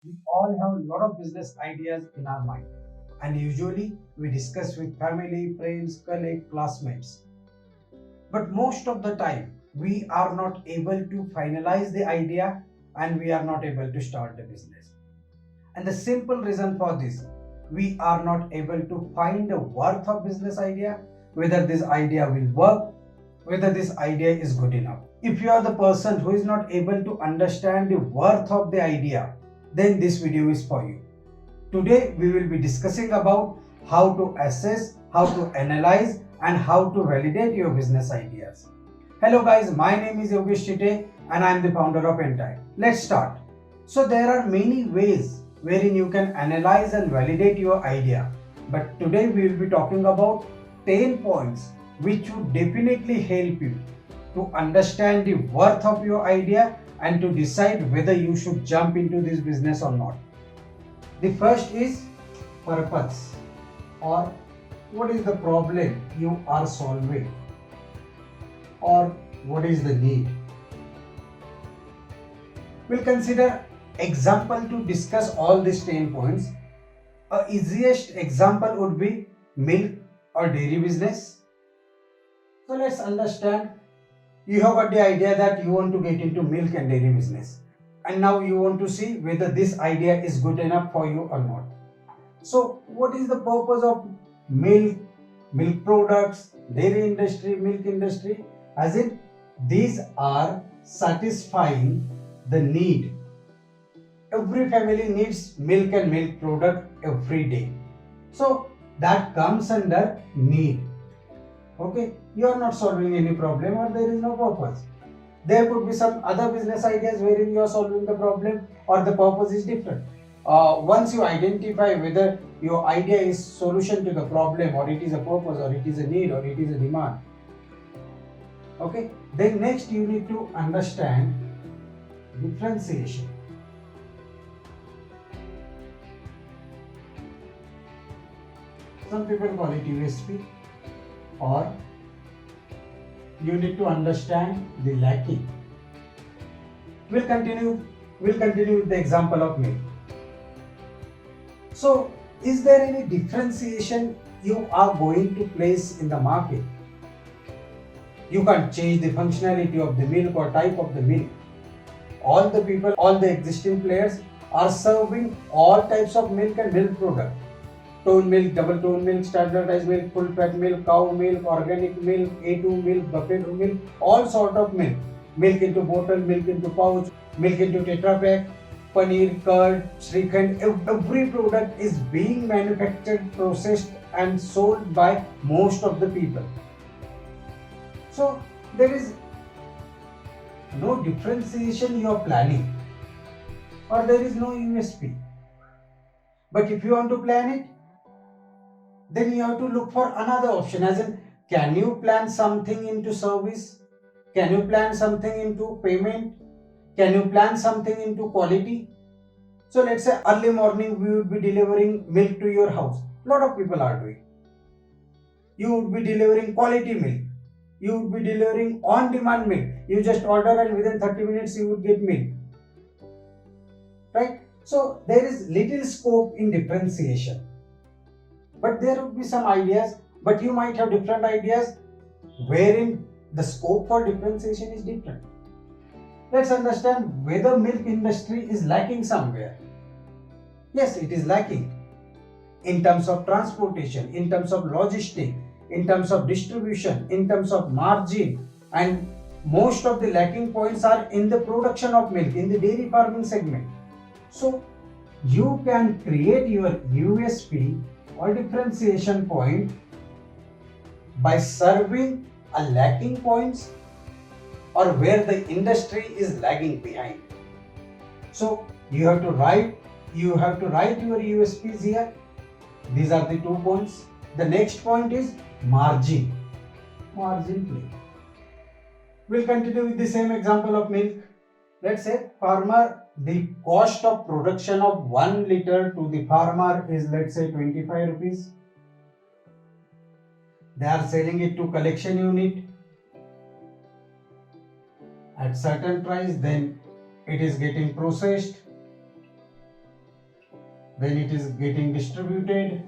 We all have a lot of business ideas in our mind, and usually we discuss with family, friends, colleagues, classmates. But most of the time, we are not able to finalize the idea and we are not able to start the business. And the simple reason for this, we are not able to find the worth of business idea, whether this idea will work, whether this idea is good enough. If you are the person who is not able to understand the worth of the idea, then this video is for you. Today we will be discussing about how to assess, how to analyze and how to validate your business ideas. Hello guys, my name is Yogesh Chite and I am the founder of Entire. Let's start. So there are many ways wherein you can analyze and validate your idea. But today we will be talking about 10 points which would definitely help you to understand the worth of your idea and to decide whether you should jump into this business or not. The first is purpose, or what is the problem you are solving, or what is the need. We'll consider example to discuss all these 10 points. A easiest example would be milk or dairy business. So let's understand, you have got the idea that you want to get into milk and dairy business, and now you want to see whether this idea is good enough for you or not. So what is the purpose of milk, milk products, dairy industry, milk industry? As in, these are satisfying the need. Every family needs milk and milk product every day. So that comes under need. Okay, you are not solving any problem or there is no purpose. There could be some other business ideas wherein you are solving the problem or the purpose is different. Once you identify whether your idea is solution to the problem or it is a purpose or it is a need or it is a demand, okay, then next you need to understand differentiation. Some people call it USP, or you need to understand the lacking. We'll continue with the example of milk. So, is there any differentiation you are going to place in the market? You can't change the functionality of the milk or type of the milk. All the people, all the existing players are serving all types of milk and milk product. Tone milk, double tone milk, standardized milk, full fat milk, cow milk, organic milk, A2 milk, buffalo milk, all sort of milk. Milk into bottle, milk into pouch, milk into tetra pack, paneer, curd, Srikhand. Every product is being manufactured, processed and sold by most of the people. So there is no differentiation you are planning, or there is no USP. But if you want to plan it, then you have to look for another option, as in, can you plan something into service, can you plan something into payment, can you plan something into quality. So let's say early morning we would be delivering milk to your house. A lot of people are doing. You would be delivering quality milk, you would be delivering on demand milk. You just order and within 30 minutes you would get milk, right? So there is little scope in differentiation. But there would be some ideas, but you might have different ideas wherein the scope for differentiation is different. Let's understand whether milk industry is lacking somewhere. Yes, it is lacking in terms of transportation, in terms of logistics, in terms of distribution, in terms of margin, and most of the lacking points are in the production of milk in the dairy farming segment. So you can create your USP or differentiation point by serving a lacking points or where the industry is lagging behind. So you have to write your USPs here. These are the 2 points. The next point is margin play. We'll continue with the same example of milk. Let's say farmer, the cost of production of 1 liter to the farmer is, let's say, 25 rupees. They are selling it to collection unit at certain price, then it is getting processed, then it is getting distributed,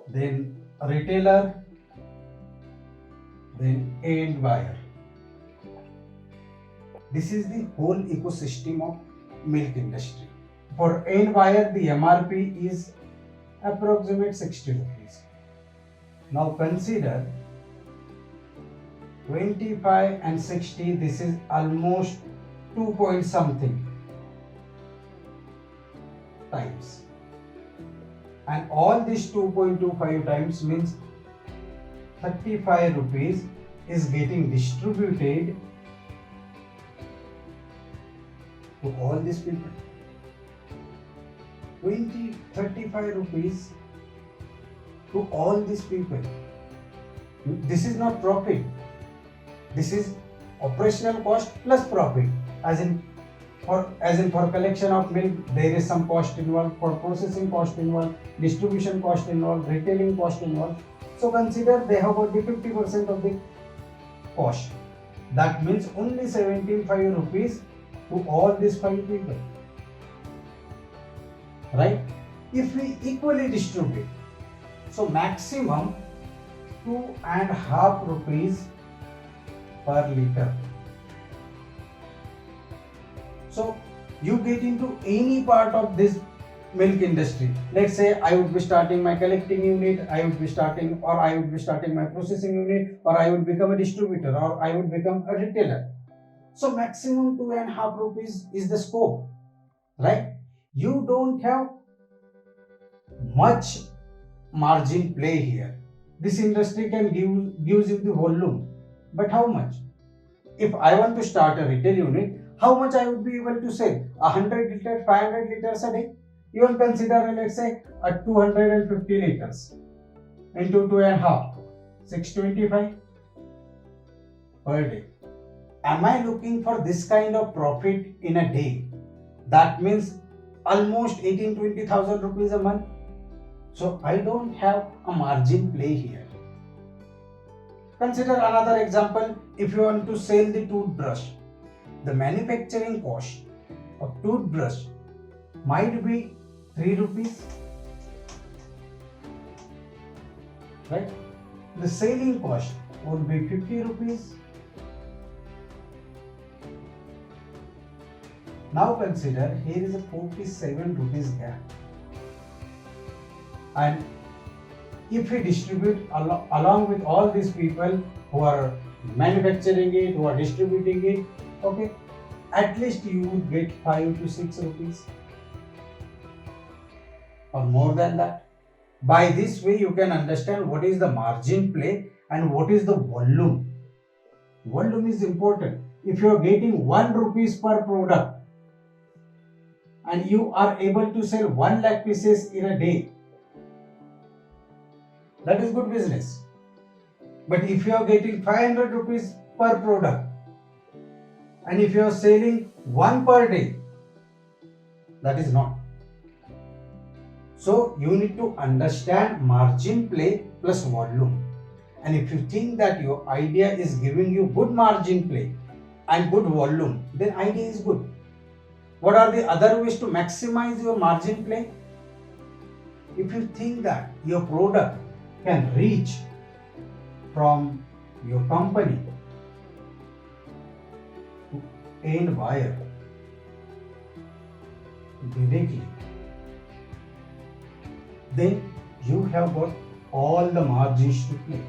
then retailer, then end buyer. This is the whole ecosystem of milk industry. For end buyer, the MRP is approximate 60 rupees. Now consider 25 and 60, this is almost 2 point something times. And all this 2.25 times means 35 rupees is getting distributed to all these people. 35 rupees to all these people. This is not profit. This is operational cost plus profit. As in for collection of milk, there is some cost involved, for processing cost involved, distribution cost involved, retailing cost involved. So consider they have got the 50% of the cost. That means only 75 rupees to all these 5 people. Right? If we equally distribute, so maximum 2.5 rupees per liter. So you get into any part of this milk industry. Let's say I would be starting my collecting unit, I would be starting my processing unit, or I would become a distributor, or I would become a retailer. So maximum 2.5 rupees is the scope, right? You don't have much margin play here. This industry can gives you the volume, but how much? If I want to start a retail unit, how much I would be able to sell? 100 liters, 500 liters a day? You can consider, let's say, a 250 liters into 2.5, 625 per day. Am I looking for this kind of profit in a day? That means almost 18,000-20,000 rupees a month. So I don't have a margin play here. Consider another example. If you want to sell the toothbrush, the manufacturing cost of toothbrush might be 3 rupees, right? The selling cost would be 50 rupees. Now consider here is a 47 rupees gap. And if we distribute along with all these people who are manufacturing it, who are distributing it, okay, at least you would get 5 to 6 rupees or more than that. By this way, you can understand what is the margin play and what is the volume. Volume is important. If you are getting 1 rupees per product and you are able to sell 1 lakh pieces in a day, that is good business. But if you are getting 500 rupees per product and if you are selling 1 per day, that is not. So you need to understand margin play plus volume. And if you think that your idea is giving you good margin play and good volume, then idea is good. What are the other ways to maximize your margin play? If you think that your product can reach from your company to end buyer directly, then you have got all the margins to play.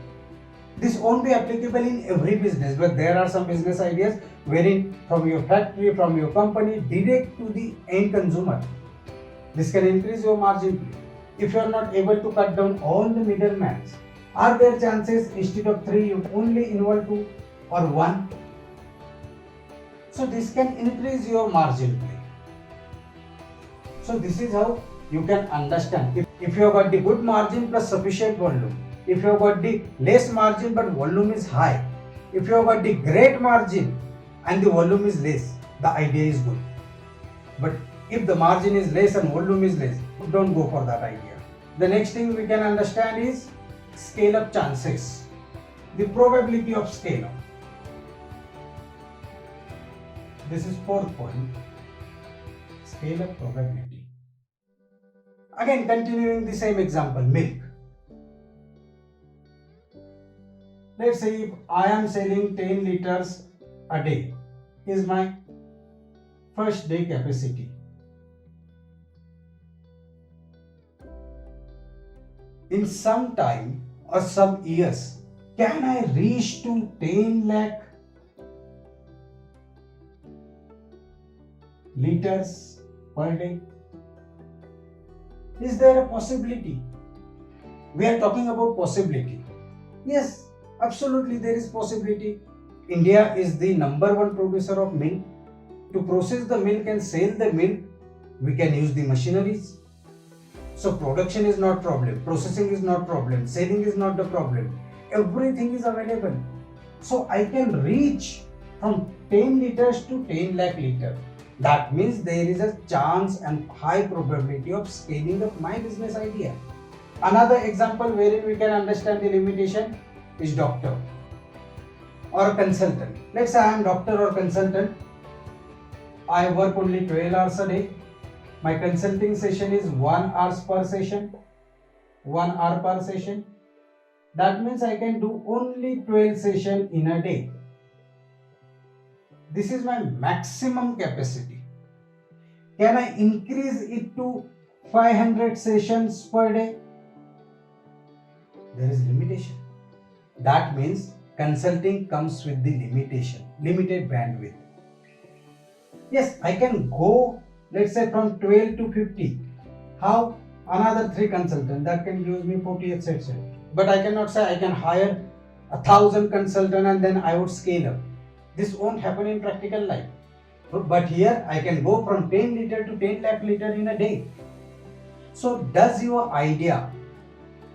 This won't be applicable in every business, but there are some business ideas wherein from your factory, from your company, direct to the end consumer. This can increase your margin play. If you are not able to cut down all the middlemen, are there chances instead of 3 you only involve 2 or 1? So this can increase your margin play. So this is how you can understand. If you have got the good margin plus sufficient volume, if you have got the less margin but volume is high, if you have got the great margin and the volume is less, the idea is good. But if the margin is less and volume is less, don't go for that idea. The next thing we can understand is scale up chances, the probability of scale up. This is 4th point. scale up probability. Again, continuing the same example, milk. Let's say if I am selling 10 liters a day is my first day capacity. In some time or some years, can I reach to 10 lakh liters per day? Is there a possibility? We are talking about possibility. Yes, absolutely there is possibility. India is the number one producer of milk. To process the milk and sell the milk, we can use the machineries. So production is not problem, processing is not problem, selling is not the problem. Everything is available. So I can reach from 10 liters to 10 lakh liter. That means there is a chance and high probability of scaling up my business idea. Another example wherein we can understand the limitation is doctor or a consultant. Let's say I am doctor or consultant. I work only 12 hours a day. My consulting session is 1 hour per session. 1 hour per session. That means I can do only 12 sessions in a day. This is my maximum capacity. Can I increase it to 500 sessions per day? There is limitation. That means consulting comes with the limitation, limited bandwidth. Yes, I can go, let's say from 12 to 50. How? Another 3 consultants that can use me 40 etc. But I cannot say I can hire 1,000 consultants and then I would scale up. This won't happen in practical life. But here I can go from 10 liter to 10 lakh liter in a day. So does your idea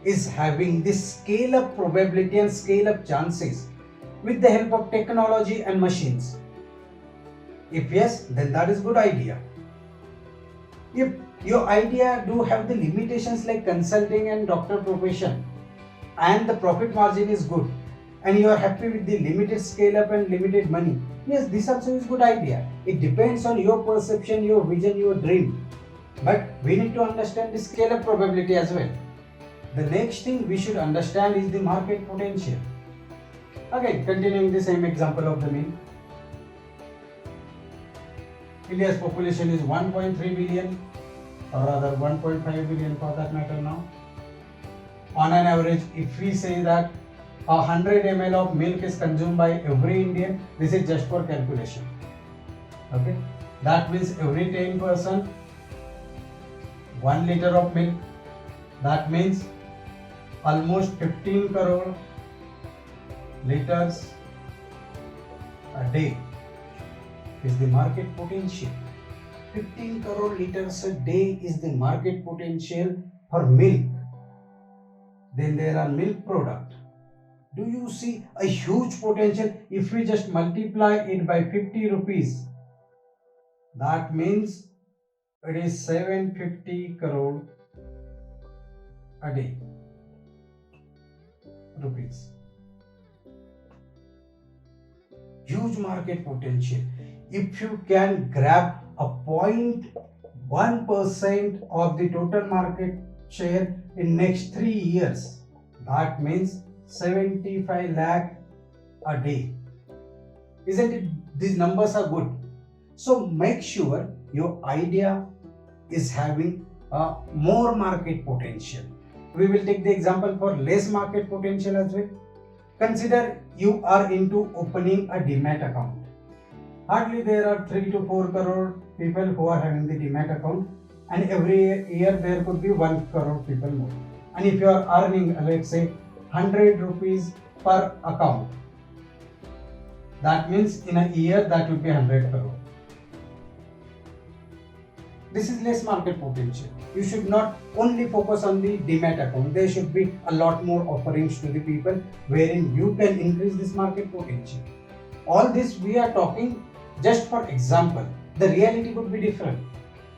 is having this scale up probability and scale up chances with the help of technology and machines? If yes, then that is good idea. If your idea do have the limitations like consulting and doctor profession and the profit margin is good and you are happy with the limited scale up and limited money, yes, this also is good idea. It depends on your perception, your vision, your dream. But we need to understand the scale up probability as well. The next thing we should understand is the market potential. Again, continuing the same example of the milk. India's population is 1.3 billion or rather 1.5 billion for that matter now. On an average, if we say that 100 ml of milk is consumed by every Indian, this is just for calculation. Okay, that means every 10 person 1 liter of milk. That means almost 15 crore liters a day is the market potential. 15 crore liters a day is the market potential for milk. Then there are milk products. Do you see a huge potential? If we just multiply it by 50 rupees, that means it is 750 crore a day rupees. Huge market potential. If you can grab a 0.1% of the total market share in next 3 years, that means 75 lakh a day. Isn't it? These numbers are good. So make sure your idea is having a more market potential. We will take the example for less market potential as well. Consider you are into opening a Demat account. Hardly there are 3 to 4 crore people who are having the Demat account, and every year there could be 1 crore people more. And if you are earning, let's say 100 rupees per account, that means in a year that will be 100 crore. This is less market potential. You should not only focus on the Demat account. There should be a lot more offerings to the people wherein you can increase this market potential. All this we are talking just for example. The reality could be different.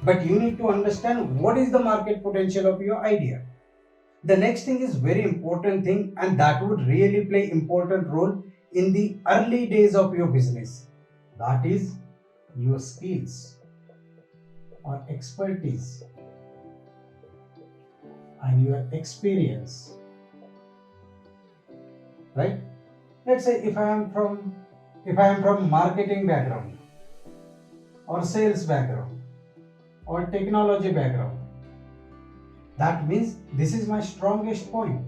But you need to understand what is the market potential of your idea. The next thing is very important thing, and that would really play important role in the early days of your business. That is your skills. or expertise and your experience, right? Let's say if I am from marketing background or sales background or technology background, that means this is my strongest point.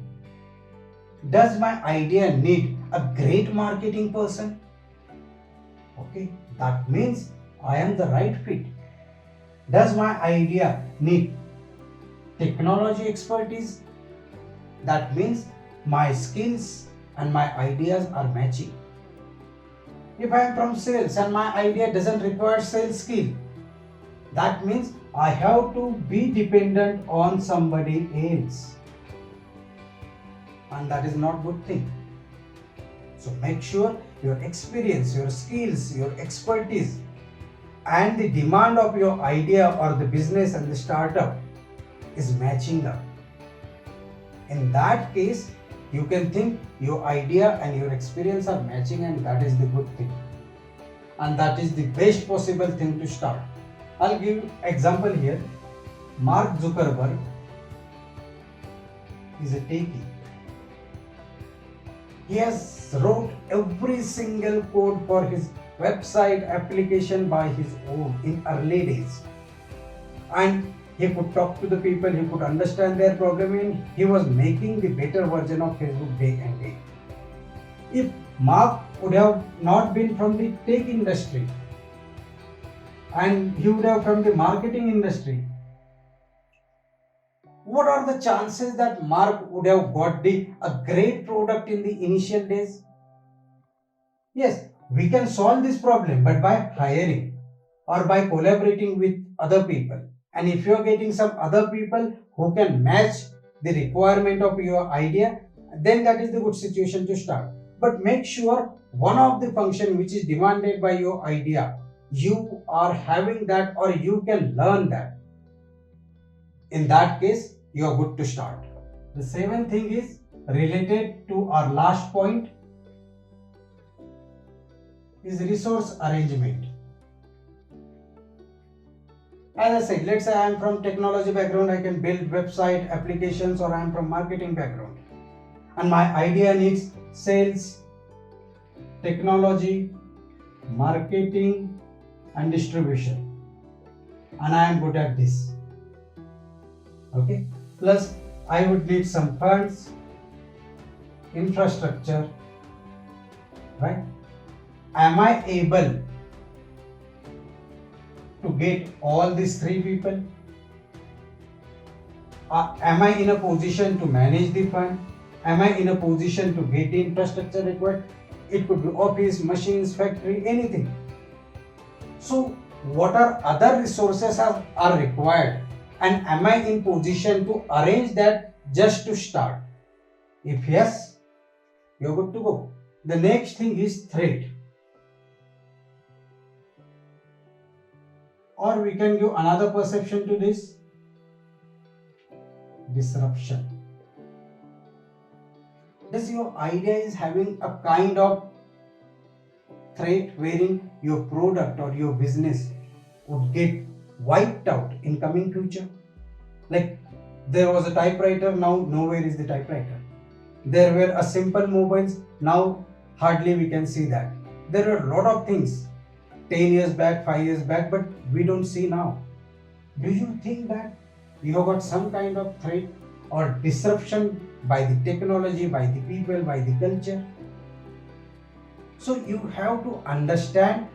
Does my idea need a great marketing person? Okay, that means I am the right fit. Does my idea need technology expertise? That means my skills and my ideas are matching. If I am from sales and my idea doesn't require sales skill, that means I have to be dependent on somebody else. And that is not good thing. So make sure your experience, your skills, your expertise and the demand of your idea or the business and the startup is matching up. In that case, you can think your idea and your experience are matching, and that is the good thing. And that is the best possible thing to start. I'll give you example here. Mark Zuckerberg is a techie. He has wrote every single code for his website application by his own in early days. And he could talk to the people, he could understand their programming, he was making the better version of Facebook day and day. If Mark would have not been from the tech industry and he would have from the marketing industry, what are the chances that Mark would have got a great product in the initial days? Yes, we can solve this problem, but by hiring or by collaborating with other people. And if you are getting some other people who can match the requirement of your idea, then that is the good situation to start. But make sure one of the function which is demanded by your idea, you are having that or you can learn that. In that case, you are good to start. The seventh thing is related to our last point is resource arrangement. As I said, let's say I am from technology background, I can build website applications, or I am from marketing background and my idea needs sales, technology, marketing and distribution, and I am good at this. Okay, plus I would need some funds, infrastructure, right? Am I able to get all these three people? Am I in a position to manage the fund? Am I in a position to get the infrastructure required? It could be office, machines, factory, anything. So what are other resources are required, and am I in position to arrange that just to start? If yes, you're good to go. The next thing is threat. Or we can give another perception to this: disruption. Does your idea is having a kind of threat wherein your product or your business would get wiped out in coming future? Like there was a typewriter, now nowhere is the typewriter. There were a simple mobiles, now hardly we can see that. There are a lot of things 10 years back, 5 years back, but we don't see now. Do you think that you have got some kind of threat or disruption by the technology, by the people, by the culture? So you have to understand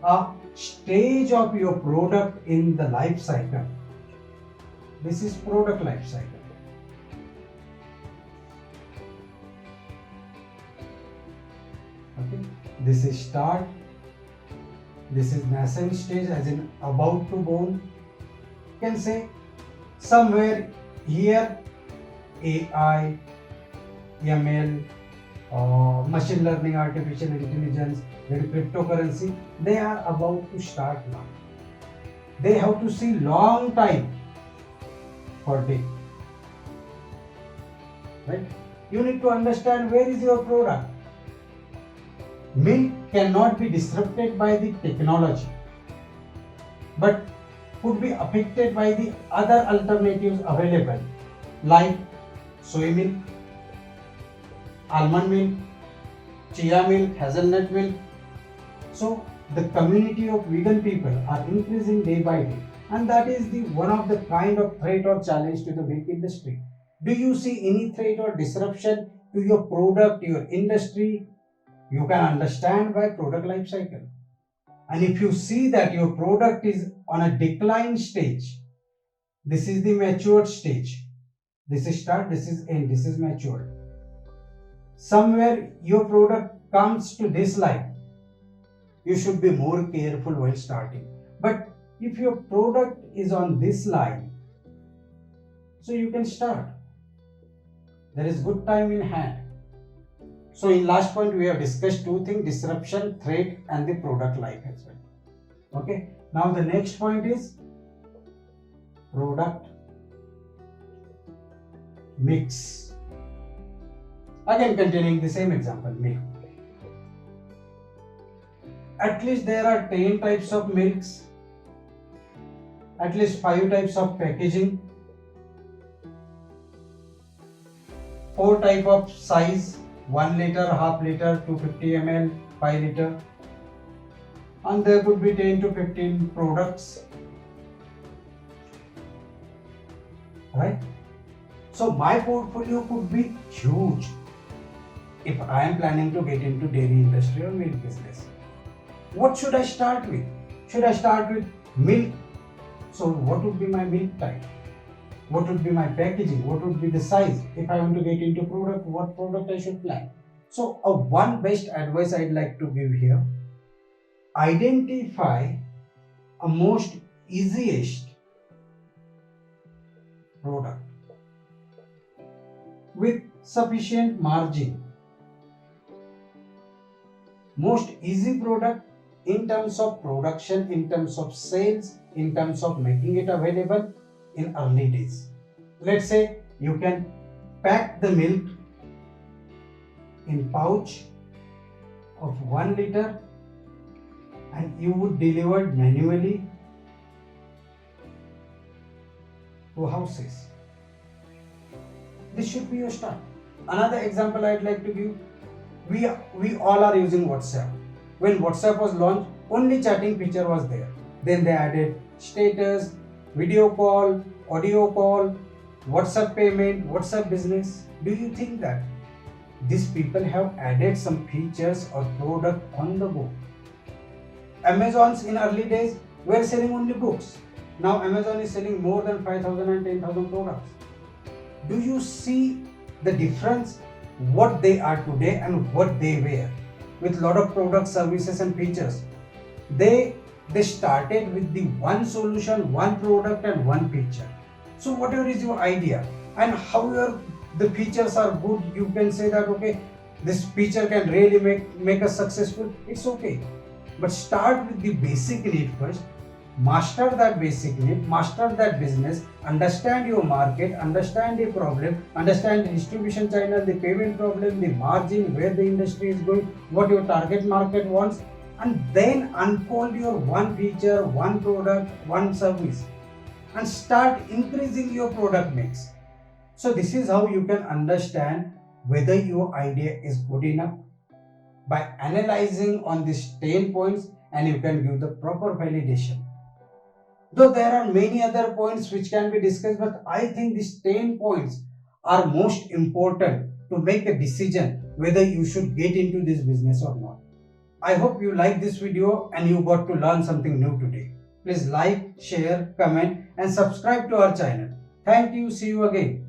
a stage of your product in the life cycle. This is product life cycle. Okay, this is start. This is nascent stage, as in about to born. You can say somewhere here AI, ML, machine learning, artificial intelligence, then cryptocurrency, they are about to start now. They have to see long time for day. Right? You need to understand where is your product. Milk cannot be disrupted by the technology, but could be affected by the other alternatives available like soy milk, almond milk, chia milk, hazelnut milk. So the community of vegan people are increasing day by day, and that is the one of the kind of threat or challenge to the milk industry. Do you see any threat or disruption to your product, your industry? You can understand by product life cycle. And if you see that your product is on a decline stage, this is the matured stage. This is start, this is end, this is matured. Somewhere your product comes to this line, you should be more careful while starting. But if your product is on this line, so you can start. There is good time in hand. So in last point we have discussed two things: disruption, threat, and the product life as well. Okay. Now the next point is product mix. Again continuing the same example, milk. At least there are 10 types of milks, at least 5 types of packaging, 4 type of size, 1 liter, half liter, 250 ml, 5 liter, and there could be 10 to 15 products, right? So my portfolio could be huge if I am planning to get into dairy industry or milk business. What should I start with? Should I start with milk? So what would be my milk type? What would be my packaging? What would be the size? If I want to get into product, what product I should plan? So one best advice I'd like to give here: identify a most easiest product with sufficient margin. Most easy product in terms of production, in terms of sales, in terms of making it available in early days. Let's say you can pack the milk in pouch of 1 liter and you would deliver it manually to houses. This should be your start. Another example I'd like to give: we all are using WhatsApp. When WhatsApp was launched, only chatting feature was there. Then they added status, video call, audio call, WhatsApp payment, WhatsApp business. Do you think that these people have added some features or product on the go? Amazon's in early days were selling only books. Now Amazon is selling more than 5,000 and 10,000 products. Do you see the difference? What they are today and what they were, with lot of products, services and features. They started with the one solution, one product and one feature. So whatever is your idea and however the features are good, you can say that okay, this feature can really make us successful. It's okay, but start with the basic need first. Master that basic need, master that business, understand your market, understand the problem, understand the distribution channel, the payment problem, the margin, where the industry is going, what your target market wants, and then unfold your one feature, one product, one service, and start increasing your product mix. So this is how you can understand whether your idea is good enough, by analyzing on these 10 points, and you can give the proper validation. Though there are many other points which can be discussed, but I think these 10 points are most important to make a decision whether you should get into this business or not. I hope you like this video and you got to learn something new today. Please like, share, comment and subscribe to our channel. Thank you. See you again.